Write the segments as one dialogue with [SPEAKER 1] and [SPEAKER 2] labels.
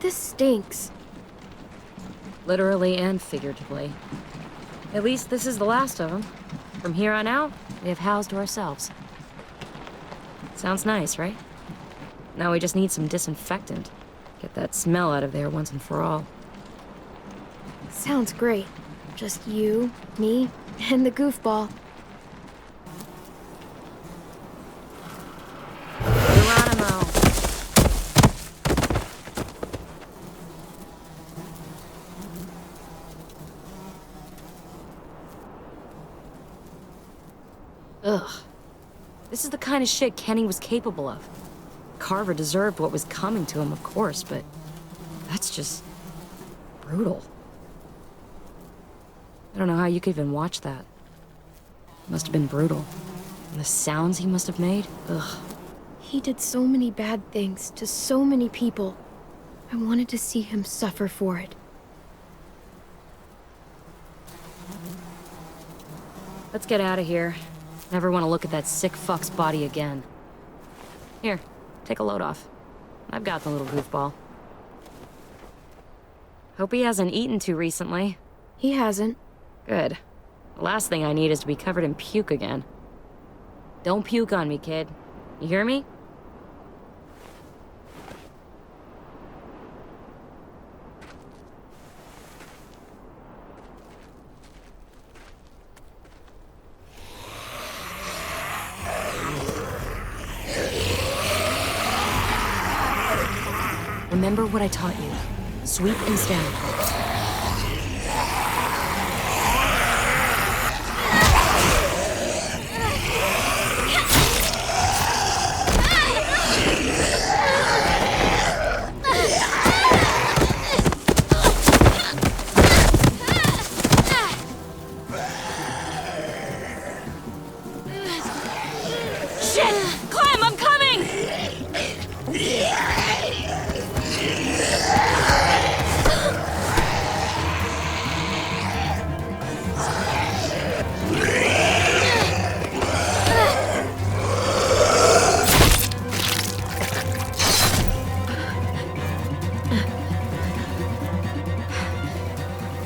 [SPEAKER 1] This stinks.
[SPEAKER 2] Literally and figuratively. At least this is the last of them. From here on out, we have housed to ourselves. Sounds nice, right? Now we just need some disinfectant. Get that smell out of there once and for all.
[SPEAKER 1] Sounds great. Just you, me, and the goofball.
[SPEAKER 2] Geronimo! Ugh. This is the kind of shit Kenny was capable of. Carver deserved what was coming to him, of course, but that's just brutal. I don't know how you could even watch that. It must have been brutal. And the sounds he must have made, ugh.
[SPEAKER 1] He did so many bad things to so many people. I wanted to see him suffer for it.
[SPEAKER 2] Let's get out of here. Never want to look at that sick fuck's body again. Here, take a load off. I've got the little goofball. Hope he hasn't eaten too recently.
[SPEAKER 1] He hasn't.
[SPEAKER 2] Good. The last thing I need is to be covered in puke again. Don't puke on me, kid. You hear me? Remember what I taught you. Sweep and stab.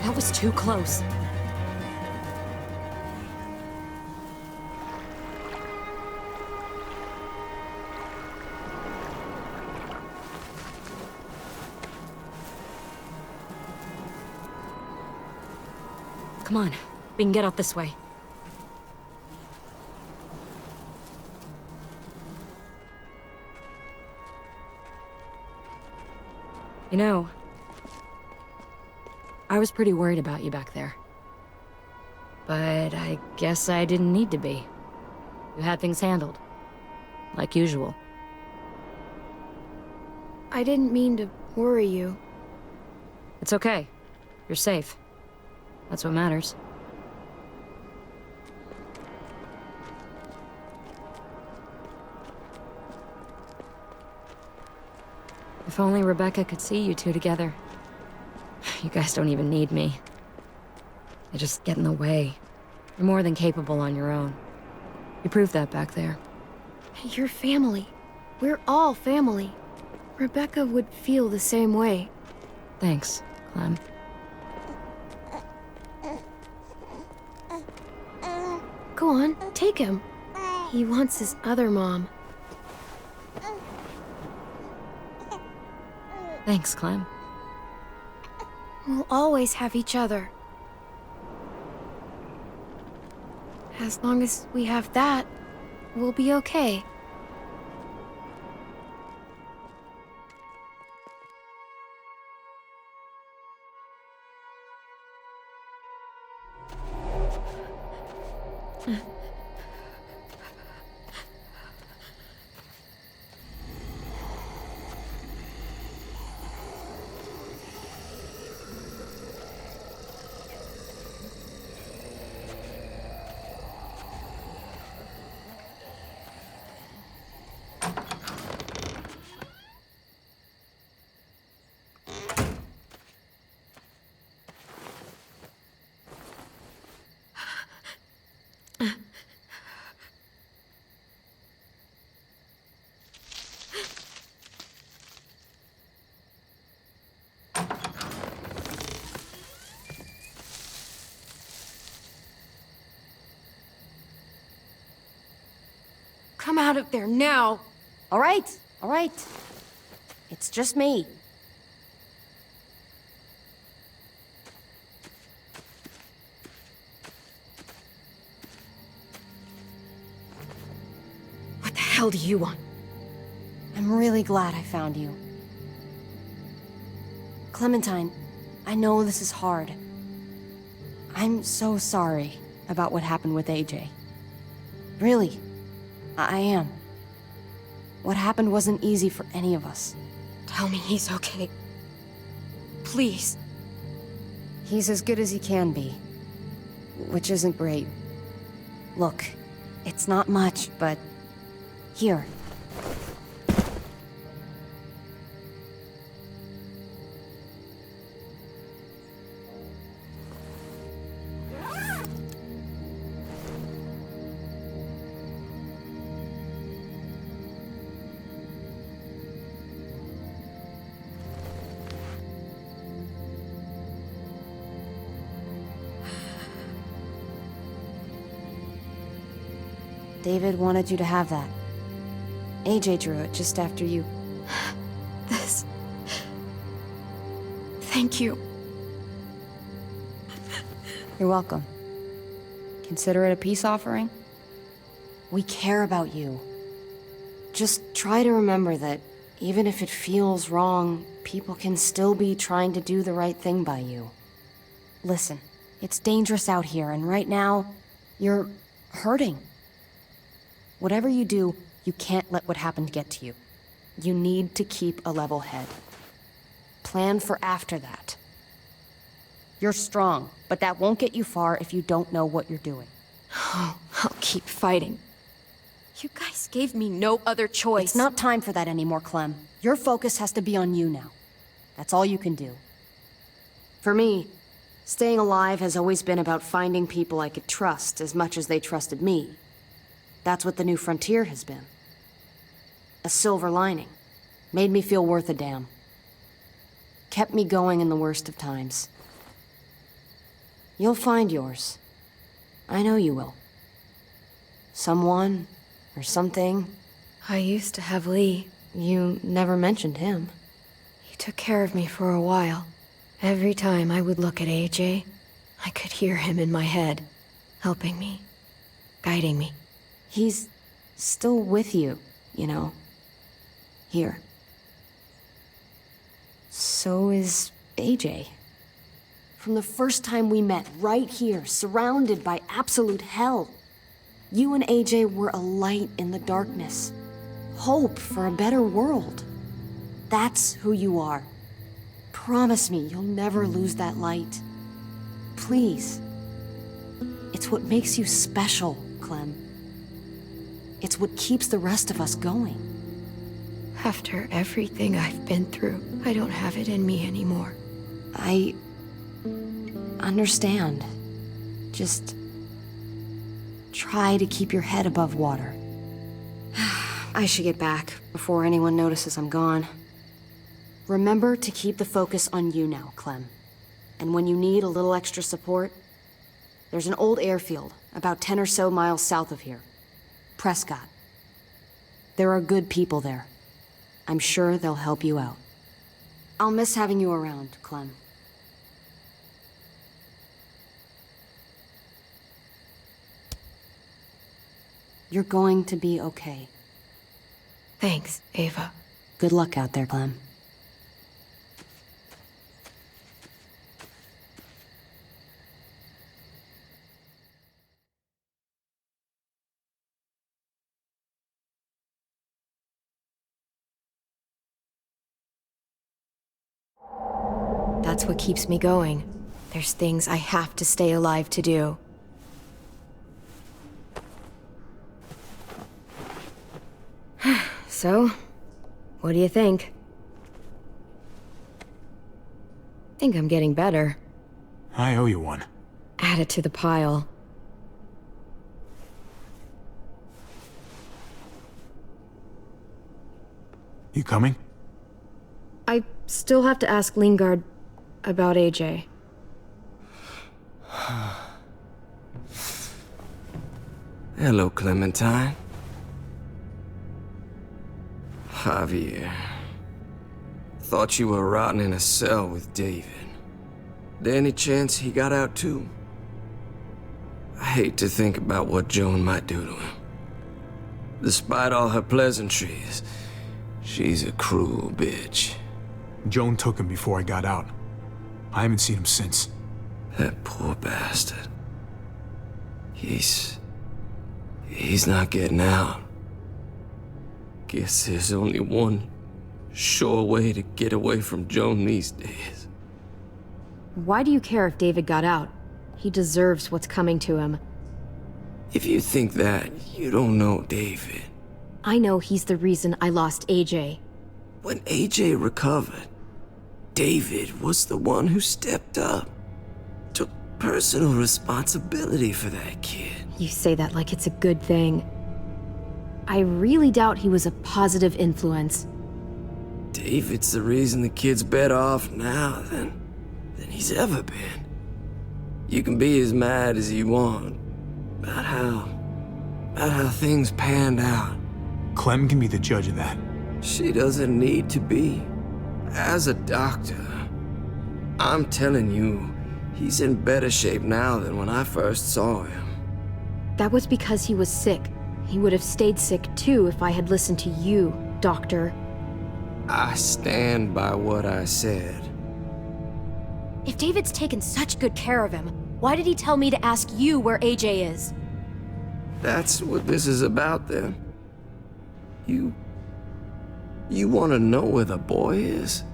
[SPEAKER 2] That was too close. Come on, we can get out this way. You know, I was pretty worried about you back there. But I guess I didn't need to be. You had things handled. Like usual.
[SPEAKER 1] I didn't mean to worry you.
[SPEAKER 2] It's okay. You're safe. That's what matters. If only Rebecca could see you two together. You guys don't even need me. They just get in the way. You're more than capable on your own. You proved that back there.
[SPEAKER 1] You're family. We're all family. Rebecca would feel the same way.
[SPEAKER 2] Thanks, Clem.
[SPEAKER 1] Go on, take him. He wants his other mom.
[SPEAKER 2] Thanks, Clem.
[SPEAKER 1] We'll always have each other. As long as we have that, we'll be okay. Come out of there now!
[SPEAKER 3] All right, all right. It's just me.
[SPEAKER 1] What the hell do you want?
[SPEAKER 3] I'm really glad I found you. Clementine, I know this is hard. I'm so sorry about what happened with AJ. Really, I am. What happened wasn't easy for any of us.
[SPEAKER 1] Tell me he's okay. Please.
[SPEAKER 3] He's as good as he can be, which isn't great. Look, it's not much, but here. David wanted you to have that. AJ drew it just after you.
[SPEAKER 1] This... Thank you.
[SPEAKER 3] You're welcome. Consider it a peace offering? We care about you. Just try to remember that even if it feels wrong, people can still be trying to do the right thing by you. Listen, it's dangerous out here, and right now, you're hurting. Whatever you do, you can't let what happened get to you. You need to keep a level head. Plan for after that. You're strong, but that won't get you far if you don't know what you're doing.
[SPEAKER 1] Oh, I'll keep fighting. You guys gave me no other choice.
[SPEAKER 3] It's not time for that anymore, Clem. Your focus has to be on you now. That's all you can do. For me, staying alive has always been about finding people I could trust as much as they trusted me. That's what the New Frontier has been. A silver lining. Made me feel worth a damn. Kept me going in the worst of times. You'll find yours. I know you will. Someone, or something.
[SPEAKER 1] I used to have Lee.
[SPEAKER 3] You never mentioned him.
[SPEAKER 1] He took care of me for a while. Every time I would look at AJ, I could hear him in my head, helping me, guiding me.
[SPEAKER 3] He's still with you, you know. Here. So is AJ. From the first time we met, right here, surrounded by absolute hell. You and AJ were a light in the darkness. Hope for a better world. That's who you are. Promise me you'll never lose that light. Please. It's what makes you special, Clem. It's what keeps the rest of us going.
[SPEAKER 1] After everything I've been through, I don't have it in me anymore.
[SPEAKER 3] I understand. Just try to keep your head above water. I should get back before anyone notices I'm gone. Remember to keep the focus on you now, Clem. And when you need a little extra support, there's an old airfield about 10 or so miles south of here. Prescott. There are good people there. I'm sure they'll help you out. I'll miss having you around, Clem. You're going to be okay.
[SPEAKER 1] Thanks, Ava.
[SPEAKER 3] Good luck out there, Clem.
[SPEAKER 1] That's what keeps me going. There's things I have to stay alive to do. So, what do you think? Think I'm getting better.
[SPEAKER 4] I owe you one.
[SPEAKER 1] Add it to the pile.
[SPEAKER 4] You coming?
[SPEAKER 1] I still have to ask Lingard about AJ.
[SPEAKER 5] Hello, Clementine. Javier. Thought you were rotting in a cell with David. There any chance he got out too? I hate to think about what Joan might do to him. Despite all her pleasantries, she's a cruel bitch.
[SPEAKER 4] Joan took him before I got out. I haven't seen him since.
[SPEAKER 5] That poor bastard. He's not getting out. Guess there's only one sure way to get away from Joan these days.
[SPEAKER 1] Why do you care if David got out? He deserves what's coming to him.
[SPEAKER 5] If you think that, you don't know David.
[SPEAKER 1] I know he's the reason I lost AJ.
[SPEAKER 5] When AJ recovered, David was the one who stepped up. Took personal responsibility for that kid.
[SPEAKER 1] You say that like it's a good thing. I really doubt he was a positive influence.
[SPEAKER 5] David's the reason the kid's better off now than he's ever been. You can be as mad as you want about how things panned out.
[SPEAKER 4] Clem can be the judge of that.
[SPEAKER 5] She doesn't need to be. As a doctor, I'm telling you, he's in better shape now than when I first saw him.
[SPEAKER 1] That was because he was sick. He would have stayed sick too if I had listened to you, Doctor.
[SPEAKER 5] I stand by what I said.
[SPEAKER 1] If David's taken such good care of him, why did he tell me to ask you where AJ is?
[SPEAKER 5] That's what this is about, then. You want to know where the boy is?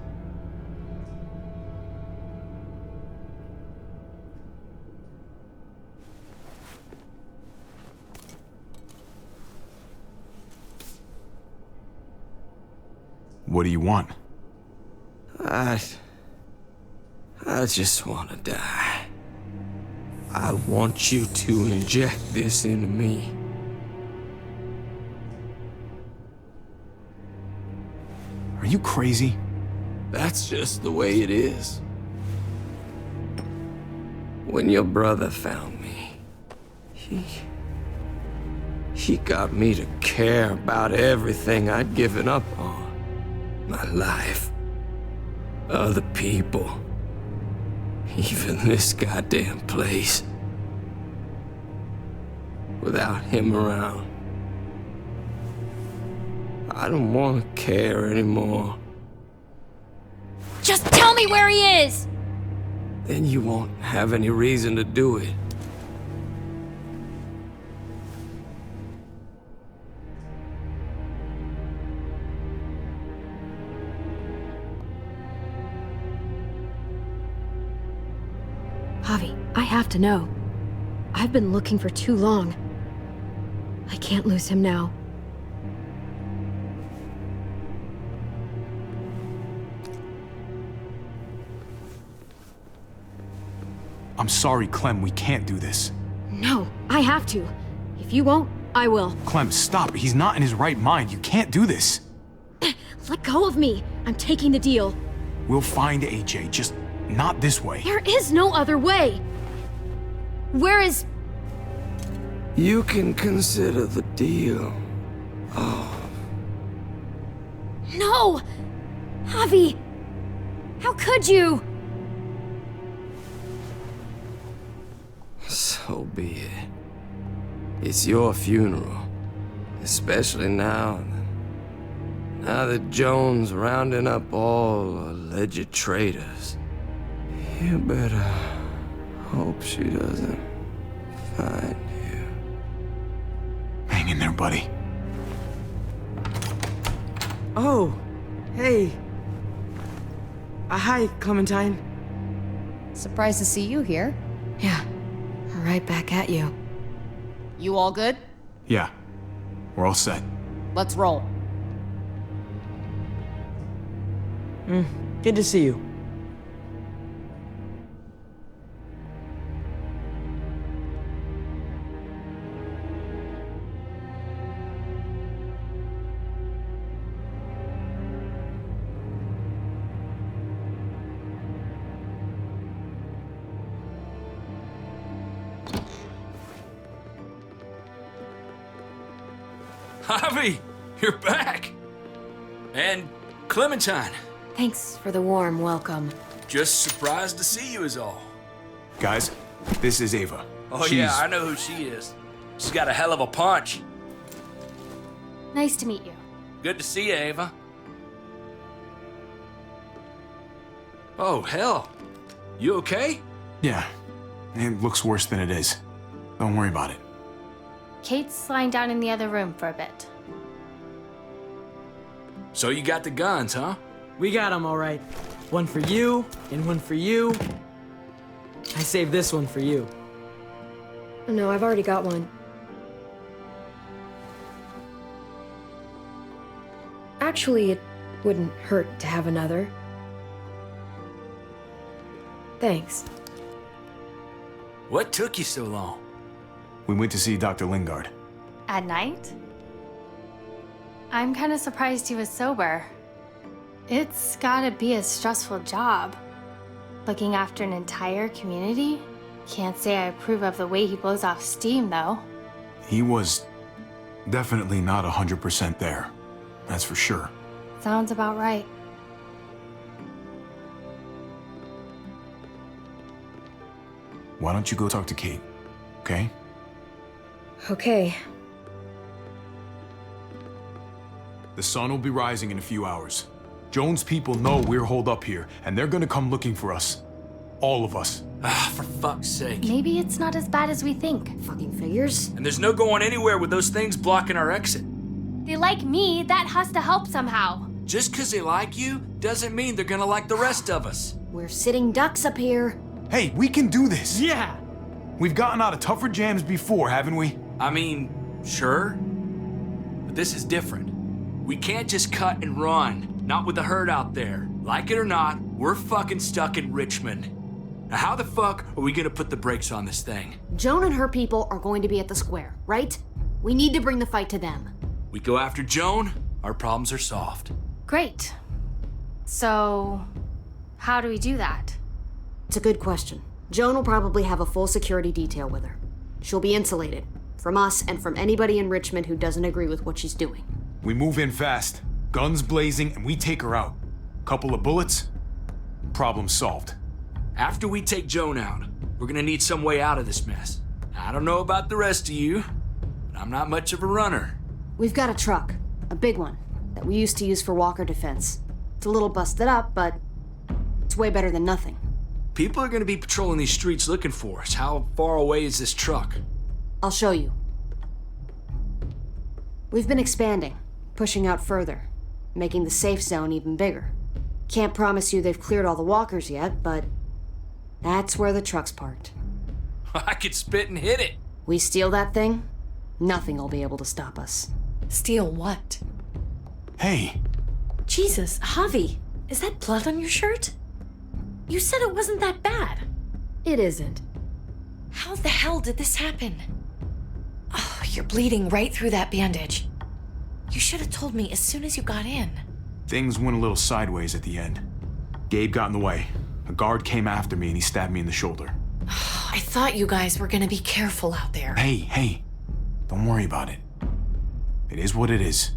[SPEAKER 4] What do you want?
[SPEAKER 5] I just want to die. I want you to inject this into me.
[SPEAKER 4] Are you crazy?
[SPEAKER 5] That's just the way it is. When your brother found me, he got me to care about everything I'd given up on. My life, other people, even this goddamn place. Without him around, I don't want to care anymore.
[SPEAKER 1] Just tell me where he is!
[SPEAKER 5] Then you won't have any reason to do it.
[SPEAKER 1] Javi, I have to know. I've been looking for too long. I can't lose him now.
[SPEAKER 4] I'm sorry, Clem, we can't do this.
[SPEAKER 1] No, I have to. If you won't, I will.
[SPEAKER 4] Clem, stop. He's not in his right mind. You can't do this.
[SPEAKER 1] Let go of me. I'm taking the deal.
[SPEAKER 4] We'll find AJ, just not this way.
[SPEAKER 1] There is no other way. Where is...
[SPEAKER 5] You can consider the deal.
[SPEAKER 1] No! Javi! How could you?
[SPEAKER 5] So be it. It's your funeral. Especially now that Joan's rounding up all alleged traitors. You better hope she doesn't find you.
[SPEAKER 4] Hang in there, buddy.
[SPEAKER 6] Oh, hey. Hi, Clementine.
[SPEAKER 3] Surprised to see you here.
[SPEAKER 1] Yeah, right back at you.
[SPEAKER 3] You all good?
[SPEAKER 4] Yeah, we're all set.
[SPEAKER 3] Let's roll.
[SPEAKER 6] Good to see you.
[SPEAKER 7] Javi, you're back. And Clementine.
[SPEAKER 1] Thanks for the warm welcome.
[SPEAKER 7] Just surprised to see you is all.
[SPEAKER 4] Guys, this is Ava.
[SPEAKER 7] Oh yeah, I know who she is. She's got a hell of a punch.
[SPEAKER 8] Nice to meet you.
[SPEAKER 7] Good to see you, Ava. Oh, hell. You okay?
[SPEAKER 4] Yeah, it looks worse than it is. Don't worry about it.
[SPEAKER 8] Kate's lying down in the other room for a bit.
[SPEAKER 7] So you got the guns, huh?
[SPEAKER 6] We got them all right. One for you, and one for you. I saved this one for you.
[SPEAKER 1] No, I've already got one. Actually, it wouldn't hurt to have another. Thanks.
[SPEAKER 7] What took you so long?
[SPEAKER 4] We went to see Dr. Lingard.
[SPEAKER 8] At night? I'm kind of surprised he was sober. It's gotta be a stressful job. Looking after an entire community? Can't say I approve of the way he blows off steam, though.
[SPEAKER 4] He was definitely not 100% there. That's for sure.
[SPEAKER 8] Sounds about right.
[SPEAKER 4] Why don't you go talk to Kate, okay?
[SPEAKER 1] Okay.
[SPEAKER 4] The sun will be rising in a few hours. Jones' people know we're holed up here, and they're gonna come looking for us. All of us.
[SPEAKER 7] Ah, for fuck's sake.
[SPEAKER 8] Maybe it's not as bad as we think.
[SPEAKER 1] Fucking figures.
[SPEAKER 7] And there's no going anywhere with those things blocking our exit.
[SPEAKER 8] They like me, that has to help somehow.
[SPEAKER 7] Just 'cause they like you doesn't mean they're gonna like the rest of us.
[SPEAKER 1] We're sitting ducks up here.
[SPEAKER 4] Hey, we can do this!
[SPEAKER 6] Yeah!
[SPEAKER 4] We've gotten out of tougher jams before, haven't we?
[SPEAKER 7] I mean, sure. But this is different. We can't just cut and run. Not with the herd out there. Like it or not, we're fucking stuck in Richmond. Now how the fuck are we gonna put the brakes on this thing?
[SPEAKER 9] Joan and her people are going to be at the square, right? We need to bring the fight to them.
[SPEAKER 7] We go after Joan, our problems are solved.
[SPEAKER 8] Great. So, how do we do that?
[SPEAKER 9] It's a good question. Joan will probably have a full security detail with her. She'll be insulated. From us and from anybody in Richmond who doesn't agree with what she's doing.
[SPEAKER 4] We move in fast, guns blazing, and we take her out. Couple of bullets, problem solved.
[SPEAKER 7] After we take Joan out, we're gonna need some way out of this mess. I don't know about the rest of you, but I'm not much of a runner.
[SPEAKER 9] We've got a truck, a big one, that we used to use for walker defense. It's a little busted up, but it's way better than nothing.
[SPEAKER 7] People are gonna be patrolling these streets looking for us. How far away is this truck?
[SPEAKER 9] I'll show you. We've been expanding, pushing out further, making the safe zone even bigger. Can't promise you they've cleared all the walkers yet, but that's where the truck's parked.
[SPEAKER 7] I could spit and hit it.
[SPEAKER 9] We steal that thing, nothing will be able to stop us.
[SPEAKER 10] Steal what?
[SPEAKER 4] Hey,
[SPEAKER 10] Jesus, Javi, is that blood on your shirt? You said it wasn't that bad.
[SPEAKER 1] It isn't.
[SPEAKER 10] How the hell did this happen? Oh, you're bleeding right through that bandage. You should have told me as soon as you got in.
[SPEAKER 4] things went a little sideways at the end. Gabe got in the way. A guard came after me and he stabbed me in the shoulder.
[SPEAKER 10] I thought you guys were gonna be careful out there.
[SPEAKER 4] Hey, don't worry about it. It is what it is.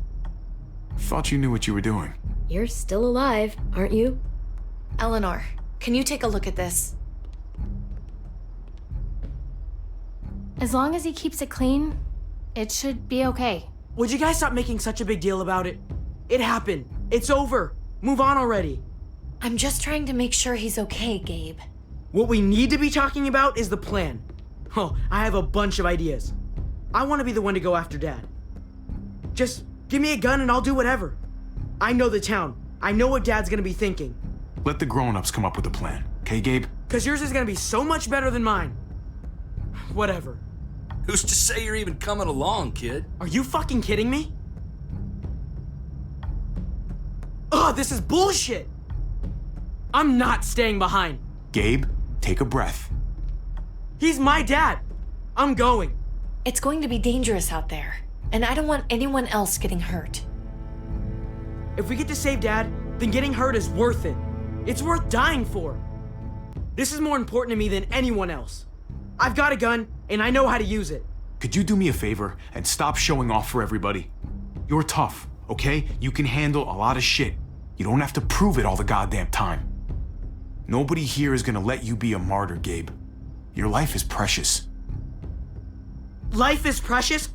[SPEAKER 4] Thought you knew what you were doing.
[SPEAKER 1] You're still alive, aren't you?
[SPEAKER 10] Eleanor, can you take a look at this?
[SPEAKER 8] As long as he keeps it clean, it should be okay.
[SPEAKER 6] Would you guys stop making such a big deal about it? It happened. It's over. Move on already.
[SPEAKER 10] I'm just trying to make sure he's okay, Gabe.
[SPEAKER 6] What we need to be talking about is the plan. Oh, I have a bunch of ideas. I want to be the one to go after Dad. Just give me a gun and I'll do whatever. I know the town. I know what Dad's gonna be thinking.
[SPEAKER 4] Let the grown-ups come up with a plan, okay, Gabe?
[SPEAKER 6] Cause yours is gonna be so much better than mine. Whatever.
[SPEAKER 7] Who's to say you're even coming along, kid?
[SPEAKER 6] Are you fucking kidding me? Ugh, this is bullshit! I'm not staying behind.
[SPEAKER 4] Gabe, take a breath.
[SPEAKER 6] He's my dad. I'm going.
[SPEAKER 10] It's going to be dangerous out there, and I don't want anyone else getting hurt.
[SPEAKER 6] If we get to save Dad, then getting hurt is worth it. It's worth dying for. This is more important to me than anyone else. I've got a gun, and I know how to use it.
[SPEAKER 4] Could you do me a favor and stop showing off for everybody? You're tough, okay? You can handle a lot of shit. You don't have to prove it all the goddamn time. Nobody here is gonna let you be a martyr, Gabe. Your life is precious.
[SPEAKER 6] Life is precious?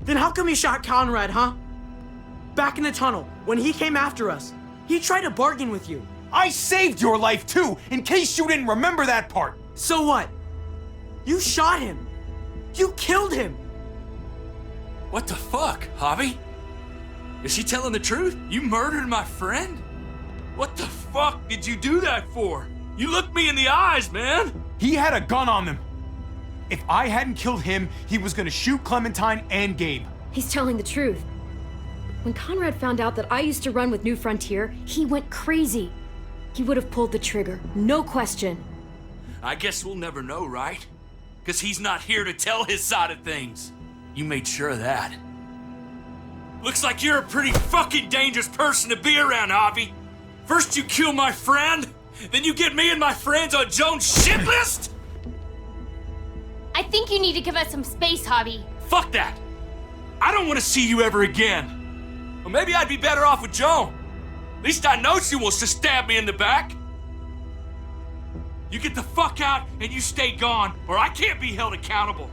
[SPEAKER 6] Then how come you shot Conrad, huh? Back in the tunnel, when he came after us, he tried to bargain with you.
[SPEAKER 4] I saved your life too, in case you didn't remember that part.
[SPEAKER 6] So what? You shot him. You killed him.
[SPEAKER 7] What the fuck, Javi? Is she telling the truth? You murdered my friend? What the fuck did you do that for? You looked me in the eyes, man!
[SPEAKER 4] He had a gun on them. If I hadn't killed him, he was gonna shoot Clementine and Gabe.
[SPEAKER 1] He's telling the truth. When Conrad found out that I used to run with New Frontier, he went crazy. He would have pulled the trigger, no question.
[SPEAKER 7] I guess we'll never know, right? Because he's not here to tell his side of things. You made sure of that. Looks like you're a pretty fucking dangerous person to be around, Javi. First you kill my friend, then you get me and my friends on Joan's shit list?
[SPEAKER 8] I think you need to give us some space, Javi.
[SPEAKER 7] Fuck that! I don't want to see you ever again. Well, maybe I'd be better off with Joan. At least I know she wants to stab me in the back. You get the fuck out and you stay gone, or I can't be held accountable.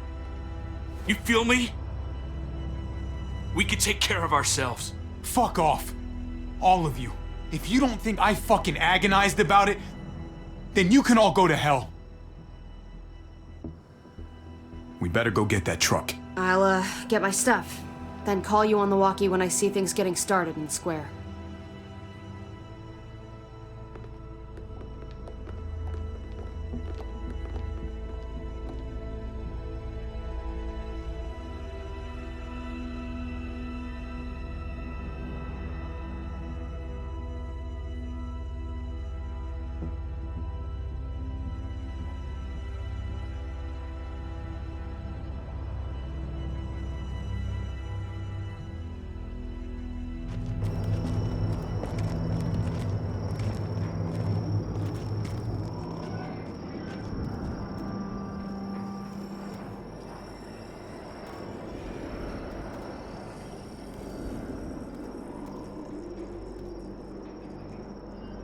[SPEAKER 7] You feel me? We can take care of ourselves.
[SPEAKER 4] Fuck off. All of you. If you don't think I fucking agonized about it, then you can all go to hell. We better go get that truck.
[SPEAKER 9] I'll, get my stuff. Then call you on the walkie when I see things getting started in the square.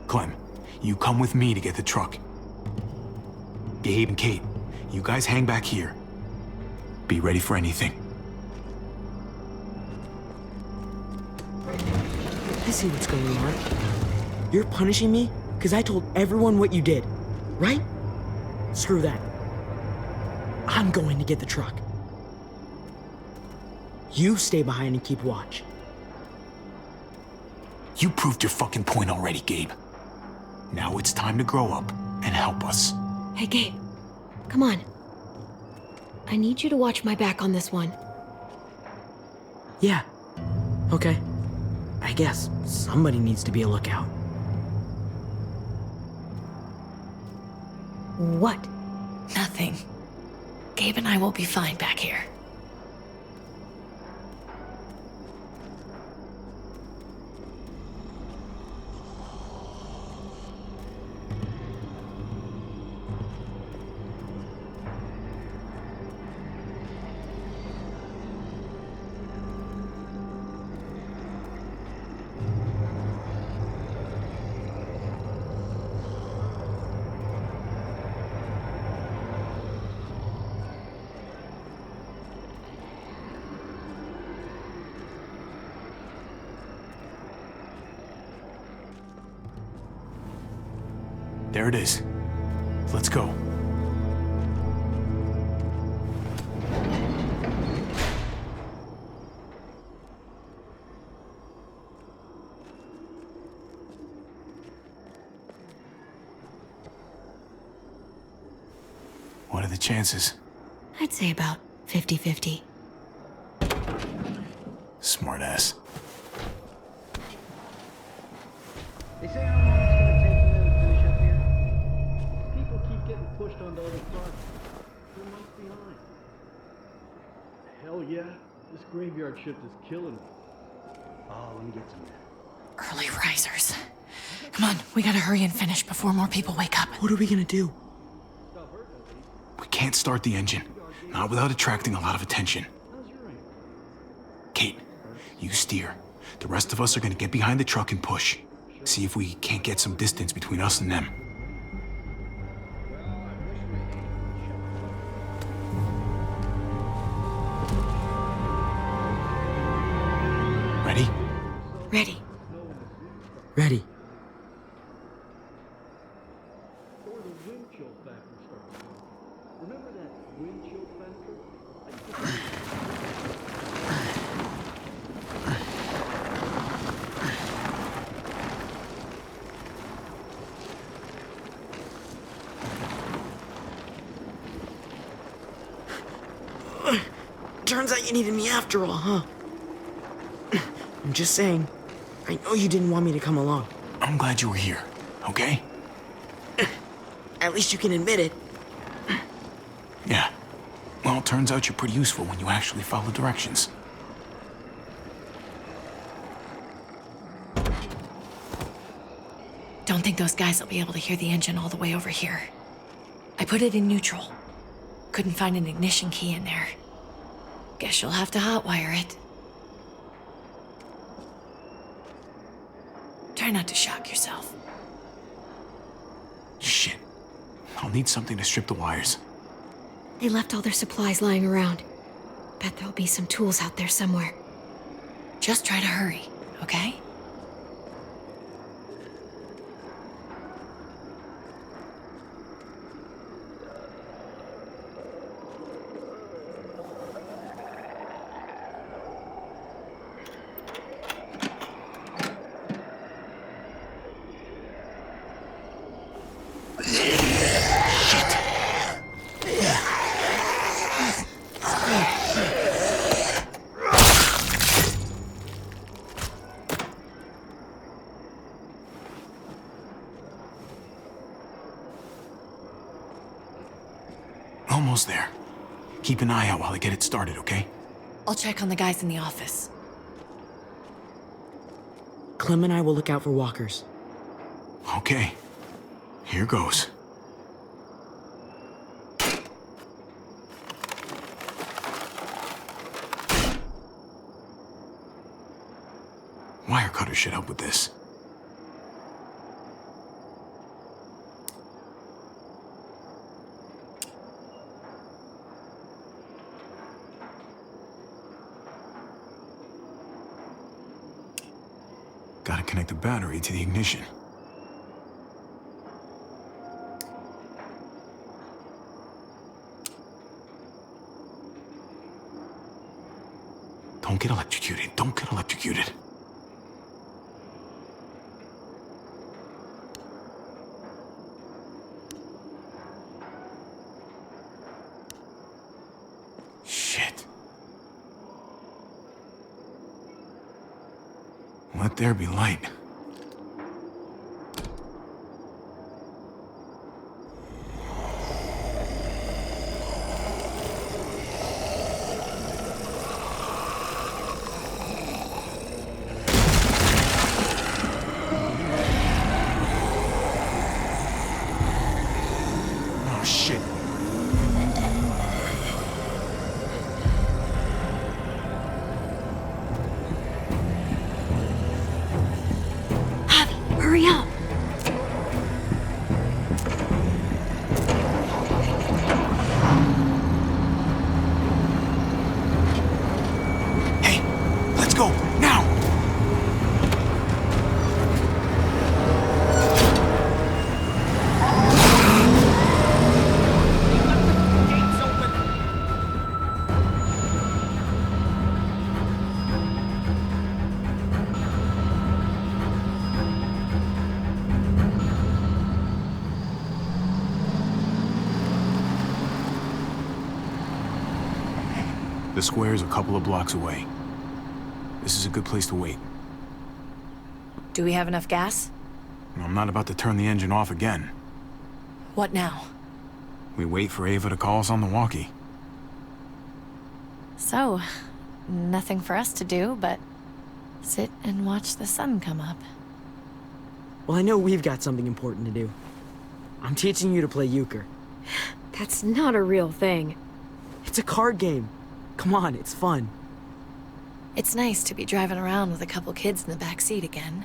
[SPEAKER 4] Clem, you come with me to get the truck. Gabe and Kate, you guys hang back here. Be ready for anything.
[SPEAKER 6] I see what's going on. You're punishing me because I told everyone what you did, right? Screw that. I'm going to get the truck. You stay behind and keep watch.
[SPEAKER 4] You proved your fucking point already, Gabe. Now it's time to grow up and help us.
[SPEAKER 1] Hey, Gabe. Come on. I need you to watch my back on this one.
[SPEAKER 6] Yeah. Okay. I guess somebody needs to be a lookout.
[SPEAKER 1] What?
[SPEAKER 10] Nothing. Gabe and I will be fine back here.
[SPEAKER 4] There it is. Let's go. What are the chances?
[SPEAKER 1] I'd say about 50-50.
[SPEAKER 4] Smartass.
[SPEAKER 11] They say how long it's gonna take for them to finish up here. People keep getting pushed onto other projects. 2 months behind. Hell yeah, this graveyard shift is killing me. Oh, let me get some there.
[SPEAKER 10] Early risers. Come on, we gotta hurry and finish before more people wake up.
[SPEAKER 6] What are we gonna do?
[SPEAKER 4] We can't start the engine. Not without attracting a lot of attention. Kate, you steer. The rest of us are gonna get behind the truck and push. See if we can't get some distance between us and them. Ready?
[SPEAKER 1] Ready.
[SPEAKER 6] Ready.
[SPEAKER 11] Or the wind chill factor starts. Remember that wind chill factor?
[SPEAKER 6] Turns out you needed me after all, huh? I'm just saying, I know you didn't want me to come along.
[SPEAKER 4] I'm glad you were here, okay?
[SPEAKER 6] At least you can admit it.
[SPEAKER 4] Yeah. Well, it turns out you're pretty useful when you actually follow directions.
[SPEAKER 10] Don't think those guys will be able to hear the engine all the way over here. I put it in neutral. Couldn't find an ignition key in there. Guess you'll have to hotwire it. Try not to shock yourself.
[SPEAKER 4] Shit. I'll need something to strip the wires.
[SPEAKER 1] They left all their supplies lying around. Bet there'll be some tools out there somewhere.
[SPEAKER 10] Just try to hurry, okay?
[SPEAKER 4] Almost there. Keep an eye out while I get it started, okay?
[SPEAKER 10] I'll check on the guys in the office.
[SPEAKER 6] Clem and I will look out for walkers.
[SPEAKER 4] Okay. Here goes. Wire cutter should help with this. Gotta connect the battery to the ignition. Don't get electrocuted. Don't get electrocuted. Shit. Let there be light. Oh, shit.
[SPEAKER 1] Hurry up!
[SPEAKER 4] Hey, let's go, now! The square's a couple of blocks away. This is a good place to wait.
[SPEAKER 10] Do we have enough gas?
[SPEAKER 4] I'm not about to turn the engine off again.
[SPEAKER 10] What now?
[SPEAKER 4] We wait for Ava to call us on the walkie.
[SPEAKER 10] So, nothing for us to do but sit and watch the sun come up.
[SPEAKER 6] Well, I know we've got something important to do. I'm teaching you to play euchre.
[SPEAKER 1] That's not a real thing.
[SPEAKER 6] It's a card game. Come on, it's fun.
[SPEAKER 10] It's nice to be driving around with a couple kids in the back seat again.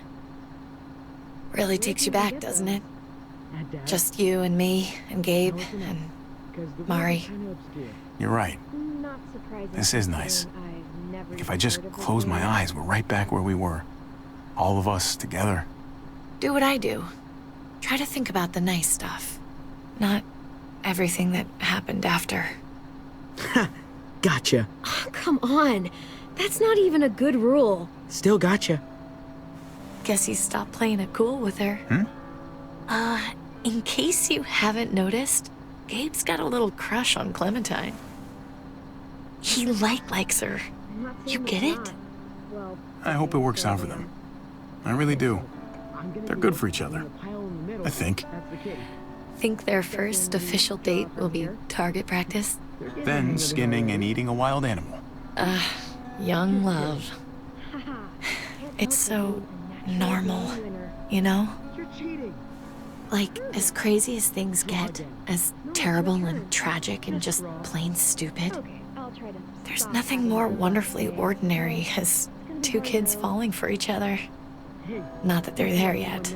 [SPEAKER 10] Really takes you back, doesn't it? Just you and me and Gabe and Mari.
[SPEAKER 4] You're right. This is nice. Like if I just close my eyes, we're right back where we were. All of us together.
[SPEAKER 10] Do what I do. Try to think about the nice stuff. Not everything that happened after.
[SPEAKER 6] Gotcha.
[SPEAKER 1] Oh, come on. That's not even a good rule.
[SPEAKER 6] Still gotcha.
[SPEAKER 10] Guess he stopped playing it cool with her. In case you haven't noticed, Gabe's got a little crush on Clementine. He likes her. You get it?
[SPEAKER 4] I hope it works out for them. I really do. They're good for each other. I think.
[SPEAKER 10] Think their first official date will be target practice?
[SPEAKER 4] Then skinning and eating a wild animal.
[SPEAKER 10] Young love. It's so normal, you know? Like, as crazy as things get, as terrible and tragic and just plain stupid, there's nothing more wonderfully ordinary as two kids falling for each other. Not that they're there yet,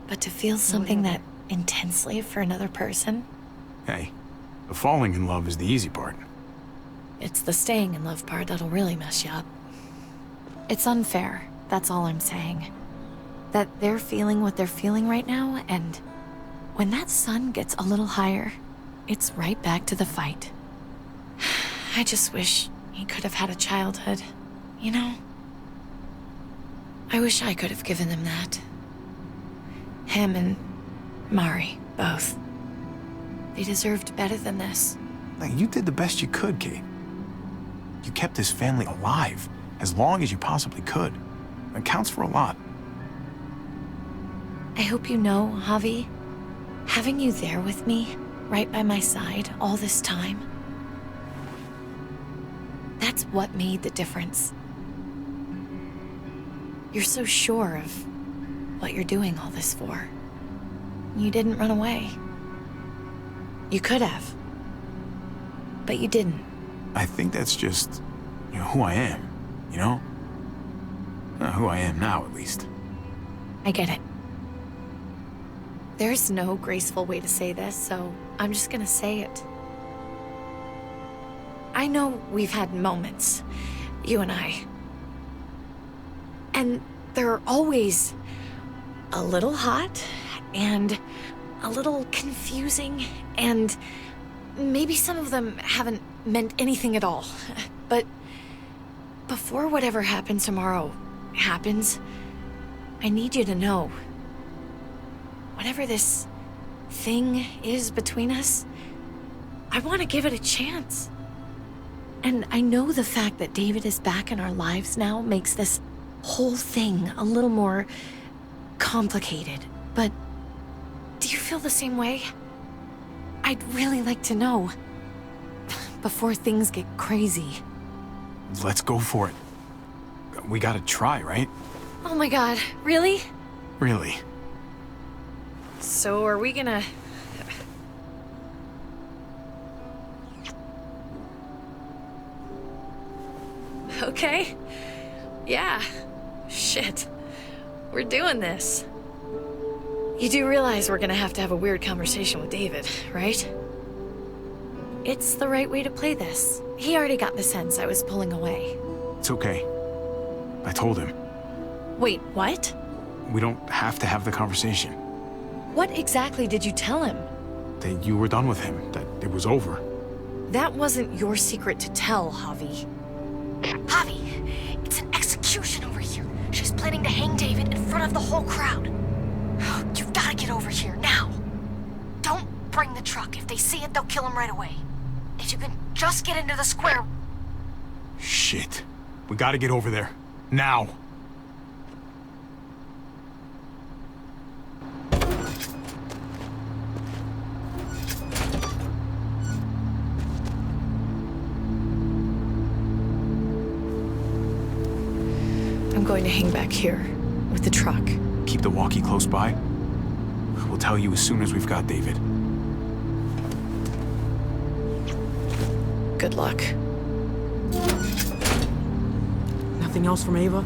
[SPEAKER 10] but to feel something that intensely for another person,
[SPEAKER 4] Hey, the falling in love is the easy part.
[SPEAKER 10] it's the staying in love part that'll really mess you up. It's unfair, that's all I'm saying. That they're feeling what they're feeling right now, and when that sun gets a little higher, it's right back to the fight. I just wish he could have had a childhood, you know? I wish I could have given them that. Him and Mari, both. They deserved better than this.
[SPEAKER 4] Like, you did the best you could, Kate. You kept this family alive as long as you possibly could. It counts for a lot.
[SPEAKER 10] I hope you know, Javi, having you there with me, right by my side all this time, that's what made the difference. You're so sure of what you're doing all this for. You didn't run away. You could have, but you didn't.
[SPEAKER 4] I think that's just, who I am, you know? Who I am now, at least.
[SPEAKER 10] I get it. There's no graceful way to say this, so I'm just gonna say it. I know we've had moments, you and I. And they're always a little hot and a little confusing, and maybe some of them haven't meant anything at all. But before whatever happens tomorrow happens, I need you to know, whatever this thing is between us, I want to give it a chance. And I know the fact that David is back in our lives now makes this whole thing a little more complicated, but do you feel the same way? I'd really like to know before things get crazy.
[SPEAKER 4] Let's go for it. We gotta try, right?
[SPEAKER 10] Oh my god, really?
[SPEAKER 4] Really.
[SPEAKER 10] So are we gonna... Okay. Yeah. Shit. We're doing this. You do realize we're gonna have to have a weird conversation with David, right? It's the right way to play this. He already got the sense I was pulling away.
[SPEAKER 4] It's okay. I told him.
[SPEAKER 10] Wait, what?
[SPEAKER 4] We don't have to have the conversation.
[SPEAKER 10] What exactly did you tell him?
[SPEAKER 4] That you were done with him. That it was over.
[SPEAKER 10] That wasn't your secret to tell, Javi.
[SPEAKER 3] Javi, it's an execution over here. She's planning to hang David in front of the whole crowd. You've got to get over here now. Don't bring the truck. If they see it, they'll kill him right away. If you can just get into the square...
[SPEAKER 4] Shit. We gotta get over there. Now.
[SPEAKER 10] I'm going to hang back here with the truck.
[SPEAKER 4] Keep the walkie close by. We'll tell you as soon as we've got David.
[SPEAKER 10] Good luck.
[SPEAKER 6] Nothing Nothing else from Ava?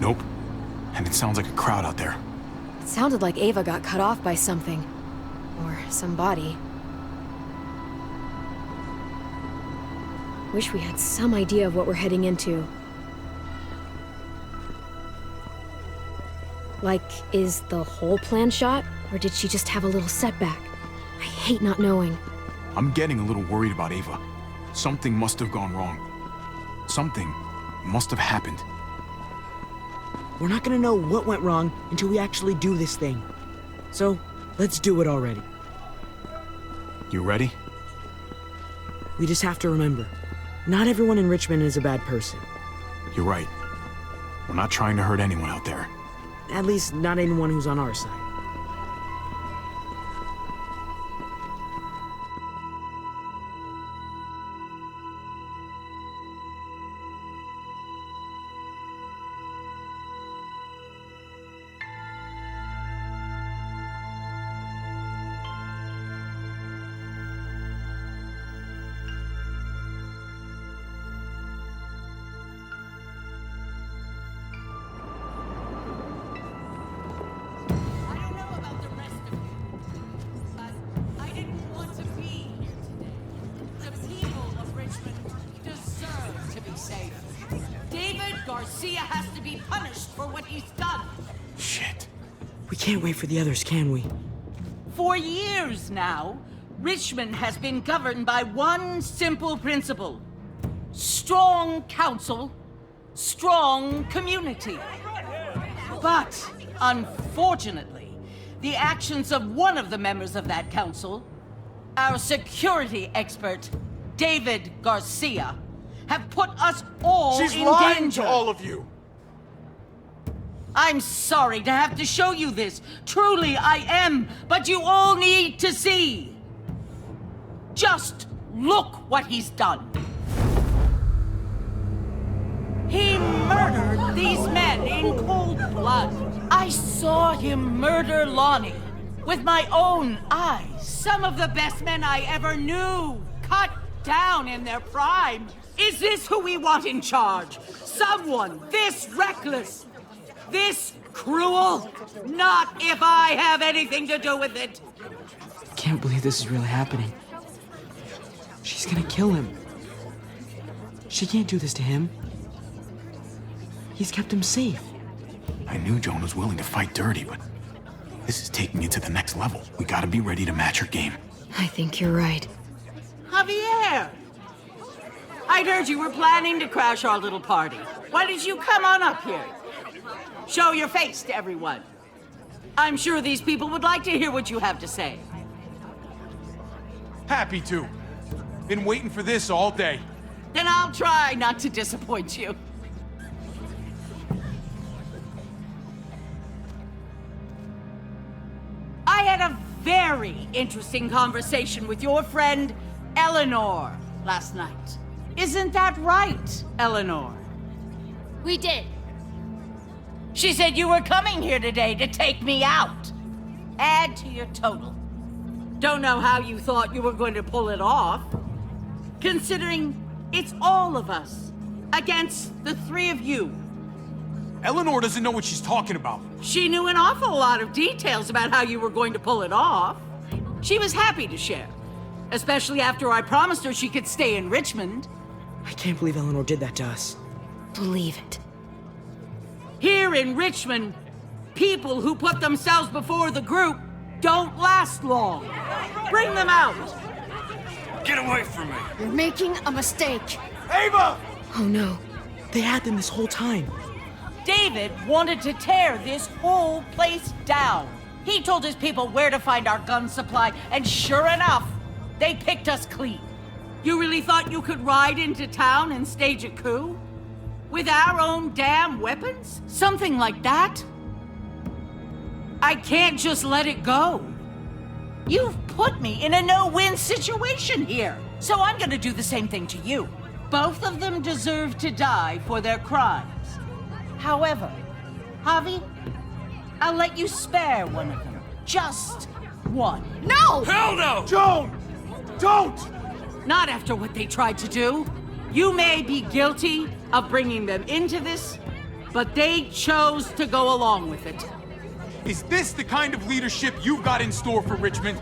[SPEAKER 4] Nope. And it sounds like a crowd out there.
[SPEAKER 1] It sounded like Ava got cut off by something. Or somebody. Wish we had some idea of what we're heading into. Like, is the whole plan shot? Or did she just have a little setback? I hate not knowing.
[SPEAKER 4] I'm getting a little worried about Ava. Something must have gone wrong. Something must have happened.
[SPEAKER 6] We're not gonna know what went wrong until we actually do this thing. So, let's do it already.
[SPEAKER 4] You ready?
[SPEAKER 6] We just have to remember, not everyone in Richmond is a bad person.
[SPEAKER 4] You're right. We're not trying to hurt anyone out there.
[SPEAKER 6] At least, not anyone who's on our side.
[SPEAKER 12] Garcia has to be punished for what he's done.
[SPEAKER 4] Shit.
[SPEAKER 6] We can't wait for the others, can we?
[SPEAKER 12] For years now, Richmond has been governed by one simple principle. Strong council, strong community. But, unfortunately, the actions of one of the members of that council, our security expert, David Garcia, have put us all in danger.
[SPEAKER 13] She's lying to all of you.
[SPEAKER 12] I'm sorry to have to show you this. Truly, I am. But you all need to see. Just look what he's done. He murdered these men in cold blood. I saw him murder Lonnie with my own eyes. Some of the best men I ever knew, cut down in their prime. Is this who we want in charge? Someone this reckless, this cruel? Not if I have anything to do with it.
[SPEAKER 6] Can't believe this is really happening. She's gonna kill him. She can't do this to him. He's kept him safe.
[SPEAKER 4] I knew Joan was willing to fight dirty, but this is taking it to the next level. We gotta be ready to match her game.
[SPEAKER 1] I think you're right.
[SPEAKER 12] Javier! I'd heard you were planning to crash our little party. Why did you come on up here? Show your face to everyone. I'm sure these people would like to hear what you have to say.
[SPEAKER 13] Happy to. Been waiting for this all day.
[SPEAKER 12] Then I'll try not to disappoint you. I had a very interesting conversation with your friend, Eleanor, last night. Isn't that right, Eleanor?
[SPEAKER 10] We did.
[SPEAKER 12] She said you were coming here today to take me out. Add to your total. Don't know how you thought you were going to pull it off, considering it's all of us against the three of you.
[SPEAKER 13] Eleanor doesn't know what she's talking about.
[SPEAKER 12] She knew an awful lot of details about how you were going to pull it off. She was happy to share, especially after I promised her she could stay in Richmond.
[SPEAKER 6] I can't believe Eleanor did that to us.
[SPEAKER 1] Believe it.
[SPEAKER 12] Here in Richmond, people who put themselves before the group don't last long. Bring them out.
[SPEAKER 13] Get away from me.
[SPEAKER 10] You're making a mistake.
[SPEAKER 13] Ava!
[SPEAKER 1] Oh no.
[SPEAKER 6] They had them this whole time.
[SPEAKER 12] David wanted to tear this whole place down. He told his people where to find our gun supply, and sure enough, they picked us clean. You really thought you could ride into town and stage a coup? With our own damn weapons? Something like that? I can't just let it go. You've put me in a no-win situation here, so I'm gonna do the same thing to you. Both of them deserve to die for their crimes. However, Javi, I'll let you spare one of them. Just one.
[SPEAKER 10] No!
[SPEAKER 13] Hell no! Joan! Don't!
[SPEAKER 12] Not after what they tried to do. You may be guilty of bringing them into this, but they chose to go along with it.
[SPEAKER 13] Is this the kind of leadership you've got in store for Richmond?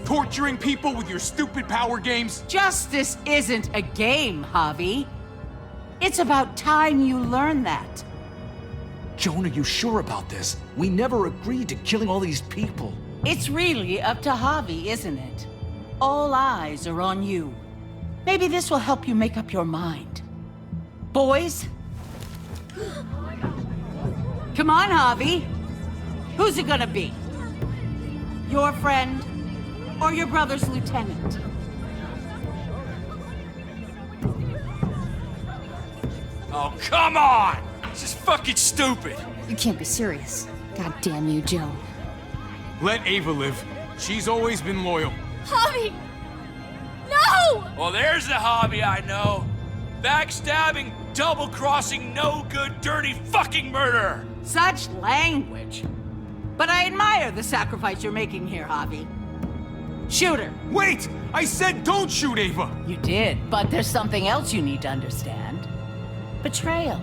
[SPEAKER 13] Torturing people with your stupid power games?
[SPEAKER 12] Justice isn't a game, Javi. It's about time you learn that.
[SPEAKER 7] Joan, are you sure about this? We never agreed to killing all these people.
[SPEAKER 12] It's really up to Javi, isn't it? All eyes are on you. Maybe this will help you make up your mind. Boys? Come on, Javi. Who's it gonna be? Your friend or your brother's lieutenant?
[SPEAKER 7] Oh, come on! This is fucking stupid!
[SPEAKER 3] You can't be serious. God damn you, Joan.
[SPEAKER 13] Let Ava live. She's always been loyal.
[SPEAKER 10] Javi! No!
[SPEAKER 7] Well, there's the hobby I know. Backstabbing, double-crossing, no-good, dirty fucking murder!
[SPEAKER 12] Such language. But I admire the sacrifice you're making here, Javi. Shoot her.
[SPEAKER 13] Wait! I said don't shoot Ava!
[SPEAKER 12] You did, but there's something else you need to understand. Betrayal.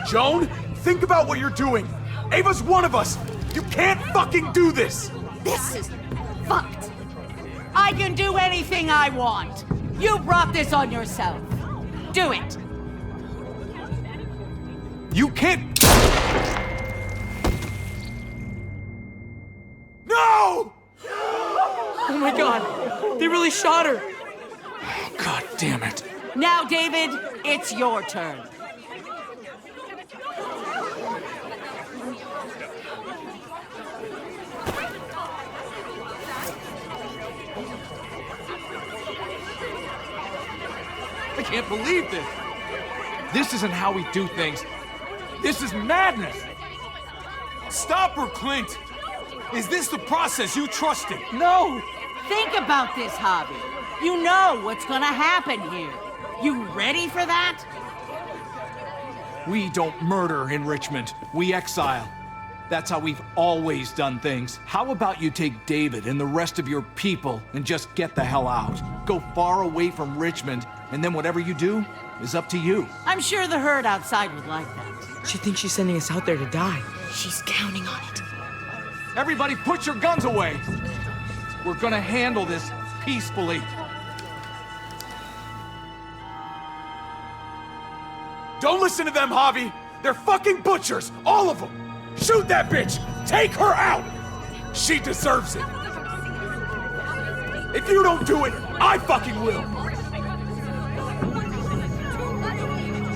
[SPEAKER 13] Joan, think about what you're doing. Ava's one of us. You can't fucking do this!
[SPEAKER 12] This is fucked. I can do anything I want. You brought this on yourself. Do it.
[SPEAKER 13] You can't... No!
[SPEAKER 6] Oh my god, they really shot her.
[SPEAKER 13] God damn it.
[SPEAKER 12] Now, David, it's your turn.
[SPEAKER 13] I can't believe this. This isn't how we do things. This is madness. Stop her, Clint. Is this the process you trusted?
[SPEAKER 12] No! Think about this, Javi. You know what's gonna happen here. You ready for that?
[SPEAKER 14] We don't murder in Richmond. We exile. That's how we've always done things. How about you take David and the rest of your people and just get the hell out? Go far away from Richmond, and then whatever you do is up to you.
[SPEAKER 12] I'm sure the herd outside would like that.
[SPEAKER 6] She thinks she's sending us out there to die.
[SPEAKER 10] She's counting on it.
[SPEAKER 14] Everybody put your guns away! We're gonna handle this peacefully.
[SPEAKER 13] Don't listen to them, Javi. They're fucking butchers, all of them. Shoot that bitch! Take her out! She deserves it. If you don't do it, I fucking will.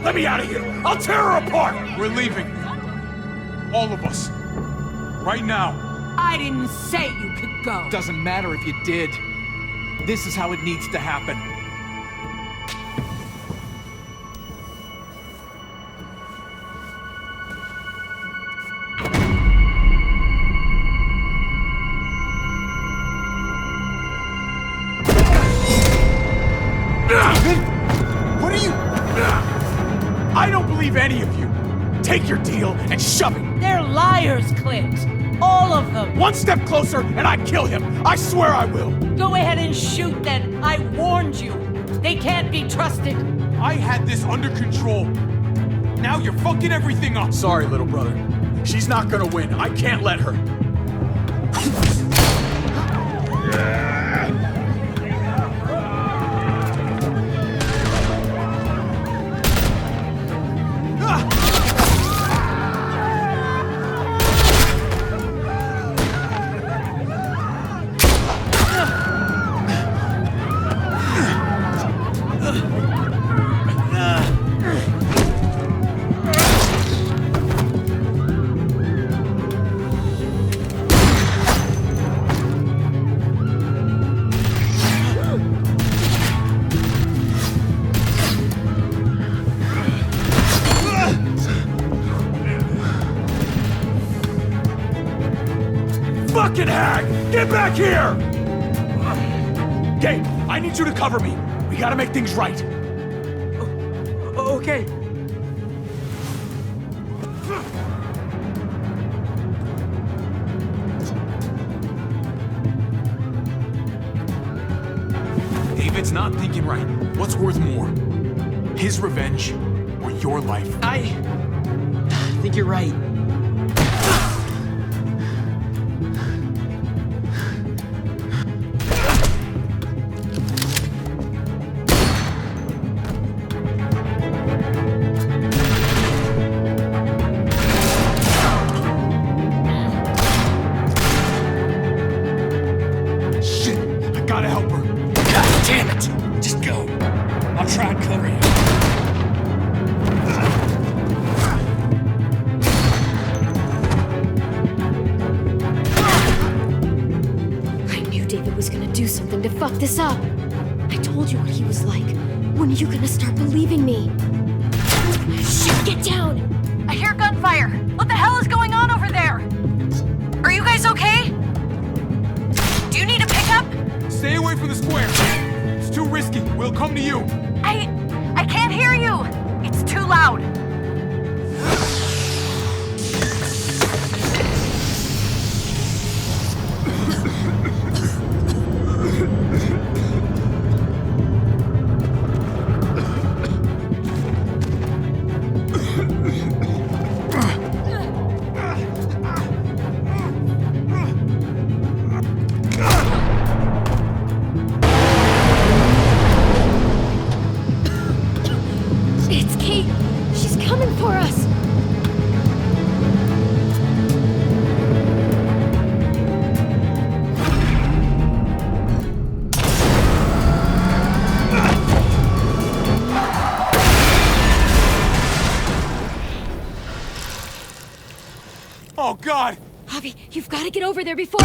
[SPEAKER 13] Let me out of here. I'll tear her apart. We're leaving. All of us. Right now.
[SPEAKER 12] I didn't say you could go.
[SPEAKER 14] Doesn't matter if you did. This is how it needs to happen.
[SPEAKER 13] What are you... I don't believe any of you. Take your deal and shove it.
[SPEAKER 12] They're liars, Clint. All of them.
[SPEAKER 13] One step closer and I kill him. I swear I will.
[SPEAKER 12] Go ahead and shoot then. I warned you. They can't be trusted.
[SPEAKER 13] I had this under control. Now you're fucking everything up. Sorry, little brother. She's not gonna win. I can't let her. Fucking hag! Get back here! Gabe, I need you to cover me. We gotta make things right.
[SPEAKER 6] Okay.
[SPEAKER 13] David's not thinking right. What's worth more?
[SPEAKER 4] His revenge or your life?
[SPEAKER 6] I think you're right.
[SPEAKER 4] Shit, I gotta help her.
[SPEAKER 7] God damn it! Just go. I'll try and cover you.
[SPEAKER 1] I knew David was gonna do something to fuck this up. I told you what he was like. When are you gonna start believing me? Shit, get down!
[SPEAKER 10] I hear gunfire. What the hell is going on over there? Are you guys okay? Do you need a pickup?
[SPEAKER 4] Stay away from the square. It's too risky. We'll come to you.
[SPEAKER 10] I can't hear you. It's too loud.
[SPEAKER 1] It's Kate! She's coming for us!
[SPEAKER 4] Oh, God!
[SPEAKER 1] Javi, you've got to get over there before...